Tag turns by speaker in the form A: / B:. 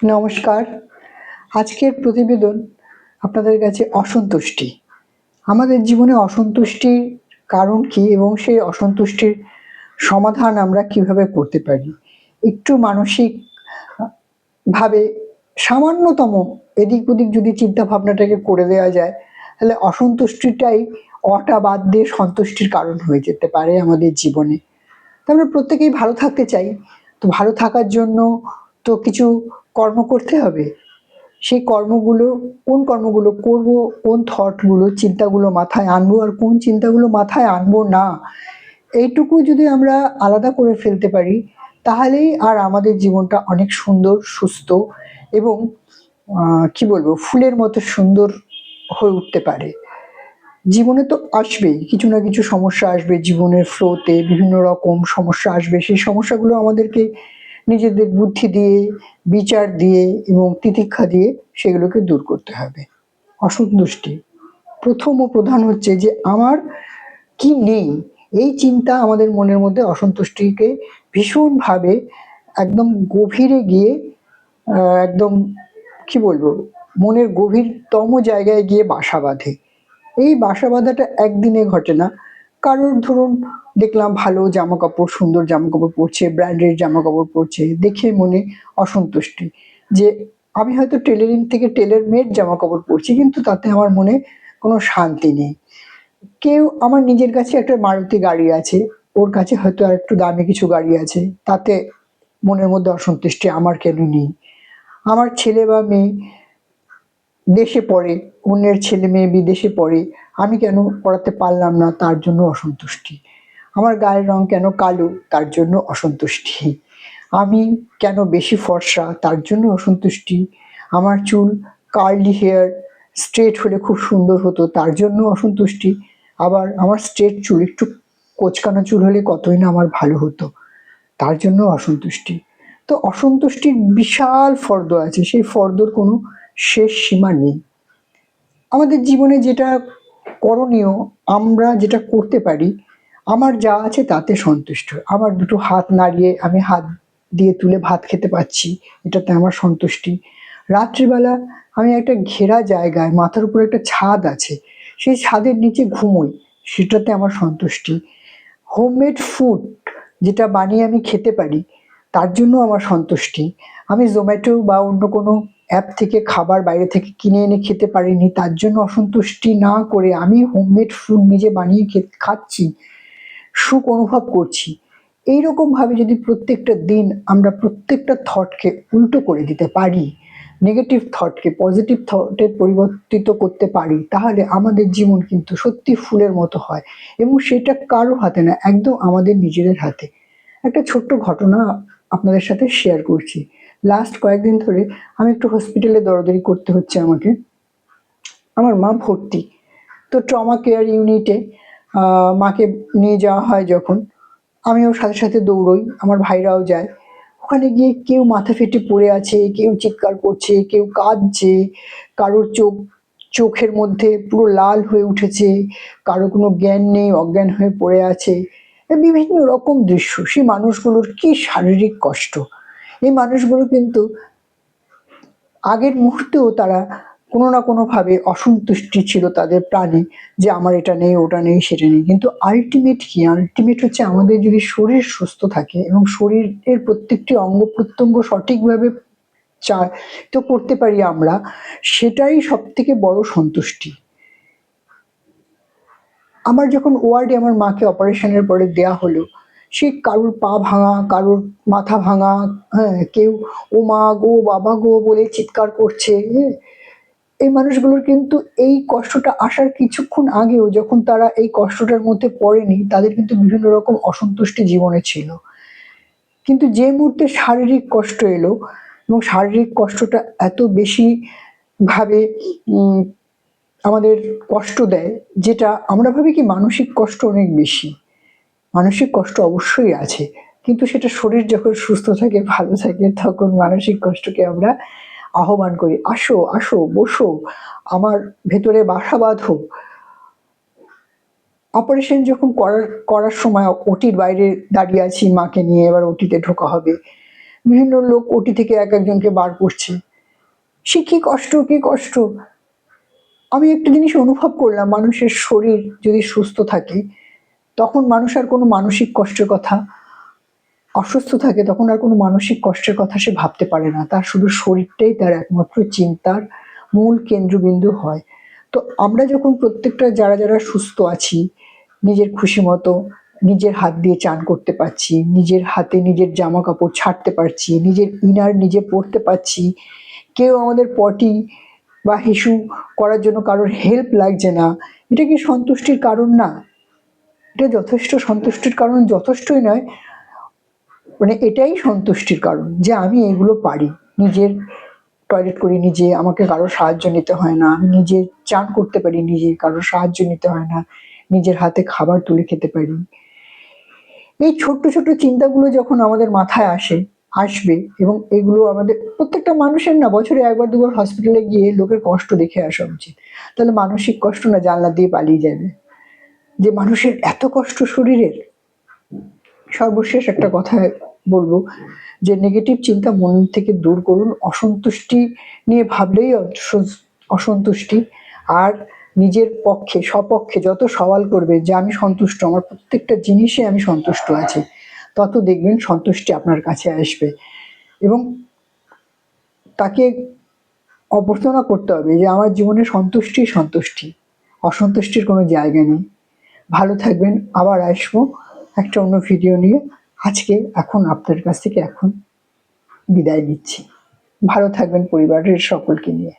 A: নমস্কার। আজকের প্রতিবেদন আপনাদের কাছে অসন্তুষ্টি। আমাদের জীবনে অসন্তুষ্টির কারণ কি এবং সেই অসন্তুষ্টির সমাধান আমরা কিভাবে করতে পারি? একটু মানসিক ভাবে সামান্যতম এদিক ওদিক যদি চিন্তা ভাবনাটাকে করে দেওয়া যায়, তাহলে অসন্তুষ্টিটাই অটা বাদ দিয়ে সন্তুষ্টির কারণ হয়ে যেতে পারে আমাদের জীবনে। তো আমরা প্রত্যেকেই ভালো থাকতে চাই। তো ভালো থাকার জন্য তো কিছু কর্ম করতে হবে। সেই কর্মগুলো কোন কর্মগুলো করব, কোন থটগুলো চিন্তাগুলো মাথায় আনবো আর কোন চিন্তাগুলো মাথায় আনবো না, এইটুকু যদি আমরা আলাদা করে ফেলতে পারি, তাহলেই আর আমাদের জীবনটা অনেক সুন্দর, সুস্থ এবং কি বলবো, ফুলের মতো সুন্দর হয়ে উঠতে পারে। জীবনে তো আসবেই কিছু না কিছু সমস্যা আসবে, জীবনের ফ্লোতে বিভিন্ন রকম সমস্যা আসবে। সেই সমস্যাগুলো আমাদেরকে নিজেদের বুদ্ধি দিয়ে, বিচার দিয়ে এবং তিতিক্ষা দিয়ে সেগুলোকে দূর করতে হবে। অসন্তুষ্টি প্রথম ও প্রধান হচ্ছে যে আমার কি নেই, এই চিন্তা আমাদের মনের মধ্যে অসন্তুষ্টিকে ভীষণভাবে একদম গভীরে গিয়ে একদম কি বলবো, মনের গভীরতম জায়গায় গিয়ে বাসা বাঁধে। এই বাসা বাঁধাটা একদিনে ঘটে না। কারোর ধরুন দেখলাম ভালো জামা কাপড়, সুন্দর জামা কাপড় পরছে, ব্র্যান্ডেড জামা কাপড় পরছে, দেখে মনে অসন্তুষ্টি যে আমি হয়তো টেলারিং থেকে টেলার মেড জামা কাপড় পরছি, কিন্তু তাতে আমার মনে কোনো শান্তি নেই। কেউ আমার নিজের কাছে একটা মারুতি গাড়ি আছে, ওর কাছে হয়তো আর একটু দামি কিছু গাড়ি আছে, তাতে মনের মধ্যে অসন্তুষ্টি আমার কেন নেই। আমার ছেলে বা মেয়ে দেশে পড়ে, অন্যের ছেলে মেয়ে বিদেশে পড়ে, আমি কেন পড়াতে পারলাম না, তার জন্য অসন্তুষ্টি। আমার গায়ের রং কেন কালো, তার জন্য অসন্তুষ্টি। আমি কেন বেশি ফর্সা, তার জন্য অসন্তুষ্টি। আমার চুল কার্লি হেয়ার, স্ট্রেট হলে খুব সুন্দর হতো, তার জন্য অসন্তুষ্টি। আবার আমার স্ট্রেট চুল, একটু কোঁচকানো চুল হলে কতই না আমার ভালো হতো, তার জন্য অসন্তুষ্টি। তো অসন্তুষ্টির বিশাল ফর্দ আছে, সেই ফর্দর কোনো শেষ সীমা নেই। আমাদের জীবনে যেটা করণীয়, আমরা যেটা করতে পারি, আমার যা আছে তাতে সন্তুষ্ট। আমার দুটো হাত নাড়িয়ে আমি হাত দিয়ে তুলে ভাত খেতে পাচ্ছি, এটাতে আমার সন্তুষ্টি। রাত্রিবেলা আমি একটা ঘেরা জায়গায়, মাথার উপর একটা ছাদ আছে, সেই ছাদের নিচে ঘুমোই, সেটাতে আমার সন্তুষ্টি। হোমমেড ফুড যেটা বানিয়ে আমি খেতে পারি, তার জন্য আমার সন্তুষ্টি। আমি জোম্যাটো বা অন্য কোনো অ্যাপ থেকে খাবার বাইরে থেকে কিনে এনে খেতে পারিনি, তার জন্য অসন্তুষ্টি না করে আমি হোমমেড ফুড নিজে বানিয়ে খাচ্ছি, সুখ অনুভব করছি। এইরকমভাবে যদি প্রত্যেকটা দিন আমরা প্রত্যেকটা থটকে উল্টো করে দিতে পারি, নেগেটিভ থটকে পজিটিভ থটে পরিবর্তিত করতে পারি, তাহলে আমাদের জীবন কিন্তু সত্যি ফুলের মতো হয় এবং সেটা কারো হাতে না, একদম আমাদের নিজেদের হাতে। একটা ছোট্ট ঘটনা আপনাদের সাথে শেয়ার করছি। লাস্ট কয়েকদিন ধরে আমি একটু হসপিটালে দৌড়াদৌড়ি করতে হচ্ছে আমাকে। আমার মা ভর্তি, তো ট্রমা কেয়ার ইউনিটে মাকে নিয়ে যাওয়া হয় যখন, আমিও সাথে সাথে দৌড়ই, আমার ভাইরাও যায়। ওখানে গিয়ে কেউ মাথা ফেটে পড়ে আছে, কেউ চিৎকার করছে, কেউ কাঁদছে, কারোর চোখের মধ্যে পুরো লাল হয়ে উঠেছে, কারো কোনো জ্ঞান নেই, অজ্ঞান হয়ে পড়ে আছে। বিভিন্ন রকম দৃশ্য, সেই মানুষগুলোর কি শারীরিক কষ্ট। এই মানুষগুলো কিন্তু আগের মুহূর্তেও তারা কোনো না কোনোভাবে অসন্তুষ্টি ছিল তাদের প্রাণে, যে আমার এটা নেই, ওটা নেই, সেটা নেই। কিন্তু আলটিমেট কি? আলটিমেট হচ্ছে আমাদের যদি শরীর সুস্থ থাকে এবং শরীরের প্রত্যেকটি অঙ্গ প্রত্যঙ্গ সঠিকভাবে তো করতে পারি আমরা, সেটাই সব থেকে বড় সন্তুষ্টি। আমার যখন ওয়ার্ডে আমার মাকে অপারেশনের পরে দেয়া হলো, সে কারোর পা ভাঙা, কারোর মাথা ভাঙা, হ্যাঁ, কেউ ও মা গো, বাবা গো বলে চিৎকার করছে, হ্যাঁ। এই মানুষগুলোর কিন্তু এই কষ্টটা আসার কিছুক্ষণ আগেও, যখন তারা এই কষ্টটার মধ্যে পড়েনি, তাদের কিন্তু বিভিন্ন রকম অসন্তুষ্টি জীবনে ছিল। কিন্তু যে মুহূর্তে শারীরিক কষ্ট এলো এবং শারীরিক কষ্টটা এত বেশি ভাবে আমাদের কষ্ট দেয়, যেটা আমরা ভাবি কি মানসিক কষ্ট অনেক বেশি। মানসিক কষ্ট অবশ্যই আছে, কিন্তু সেটা শরীর যখন সুস্থ থাকে, ভালো থাকে, তখন মানসিক কষ্টকে আমরা আহ্বান করি, আসো আসো, বসো, আমার ভেতরে বাসা বাঁধো। অপারেশন যখন করার সময় ওটির বাইরে দাঁড়িয়ে আছি মাকে নিয়ে, এবার ওটিতে ঢোকা হবে, বিভিন্ন লোক ওটি থেকে এক একজনকে বার করছে। সে কি কষ্ট, কি কষ্ট! আমি একটা জিনিস অনুভব করলাম, মানুষের শরীর যদি সুস্থ থাকে তখন মানুষ আর কোনো মানসিক কষ্টের কথা, অসুস্থ থাকে তখন আর কোনো মানসিক কষ্টের কথা সে ভাবতে পারে না। তার শুধু শরীরটাই তার একমাত্র চিন্তার মূল কেন্দ্রবিন্দু হয়। তো আমরা যখন প্রত্যেকটা যারা যারা সুস্থ আছি, নিজের খুশি মতো নিজের হাত দিয়ে চান করতে পারছি, নিজের হাতে নিজের জামা কাপড় ছাড়তে পারছি, নিজের ইনার নিজে পরতে পারছি, কেউ আমাদের পটি বা হিসু করার জন্য কারোর হেল্প লাগছে না, এটা কি সন্তুষ্টির কারণ না? এটা যথেষ্ট সন্তুষ্টির কারণ, যথেষ্টই নয়, মানে এটাই সন্তুষ্টির কারণ যে আমি এগুলো পারি। নিজের টয়লেট করি নিজে, আমাকে কারোর সাহায্য নিতে হয় না, আমি নিজে চান করতে পারি নিজে, কারোর সাহায্য নিতে হয় না, নিজের হাতে খাবার তুলে খেতে পারি। এই ছোট্ট ছোট্ট চিন্তাগুলো যখন আমাদের মাথায় আসবে, এবং এগুলো আমাদের প্রত্যেকটা মানুষের না বছরে একবার দুবার হসপিটালে গিয়ে লোকের কষ্ট দেখে আসা উচিত। তাহলে মানসিক কষ্ট না জানলা দিয়ে পালিয়ে যাবে। যে মানুষের এত কষ্ট শরীরের। সর্বশেষ একটা কথা বলবো, যে নেগেটিভ চিন্তা মন থেকে দূর করুন। অসন্তুষ্টি নিয়ে ভাবলেই অসন্তুষ্টি। আর নিজের পক্ষে স্বপক্ষে যত সওয়াল করবে যে আমি সন্তুষ্ট, আমার প্রত্যেকটা জিনিসে আমি সন্তুষ্ট আছি, তত দেখবেন সন্তুষ্টি আপনার কাছে আসবে। এবং তাকে অভ্যর্থনা করতে হবে যে আমার জীবনে সন্তুষ্টি সন্তুষ্টি, অসন্তুষ্টির কোনো জায়গা নেই। ভালো থাকবেন, আবার আসবো একটা অন্য ভিডিও নিয়ে। আজকে এখন আপনার কাছ থেকে এখন বিদায় নিচ্ছি। ভালো থাকবেন পরিবারের সকলকে নিয়ে।